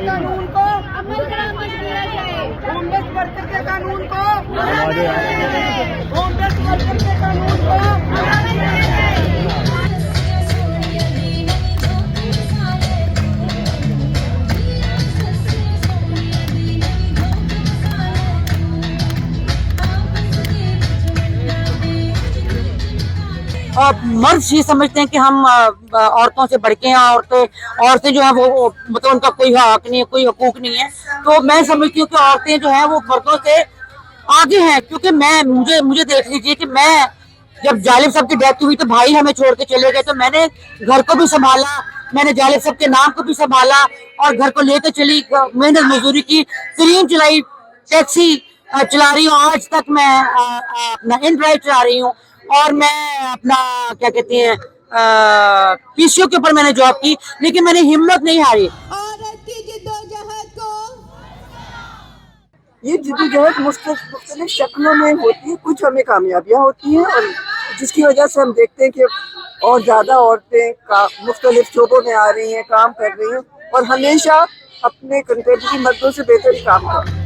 कानून को अमल किया जाए। होमलेस वर्कर के कानून को, होमलेस वर्कर के कानून को मर्द ये समझते हैं कि हम औरतों से बढ़ के हैं, औरतें जो है वो मतलब उनका कोई हक नहीं है, कोई हकूक नहीं है। तो मैं समझती हूँ कि औरतें जो है वो मर्दों से आगे हैं, क्योंकि मुझे देख लीजिए कि मैं जब जालिब साहब की डेथ हुई तो भाई हमें छोड़ के चले गए, तो मैंने घर को भी संभाला, मैंने जालिब साहब के नाम को भी संभाला और घर को लेकर चली, मेहनत मजदूरी की, क्रीम चलाई, टैक्सी चला रही हूँ, आज तक मैं अपना इन ड्राइव चला रही हूँ और मैं अपना क्या कहते हैं पीसीओ के ऊपर मैंने जॉब की, लेकिन मैंने हिम्मत नहीं हारी। औरत की जिद्दोजहद को, ये जिद्दोजहद मुख्तलिफ शक्लों में होती है, कुछ हमें कामयाबियाँ होती हैं और जिसकी वजह से हम देखते हैं कि और ज़्यादा औरतें मुख्तलिफ शोबों में आ रही हैं, काम कर रही हैं और हमेशा अपने कंटेम्परेरी मर्दों से बेहतर काम कर रही हैं।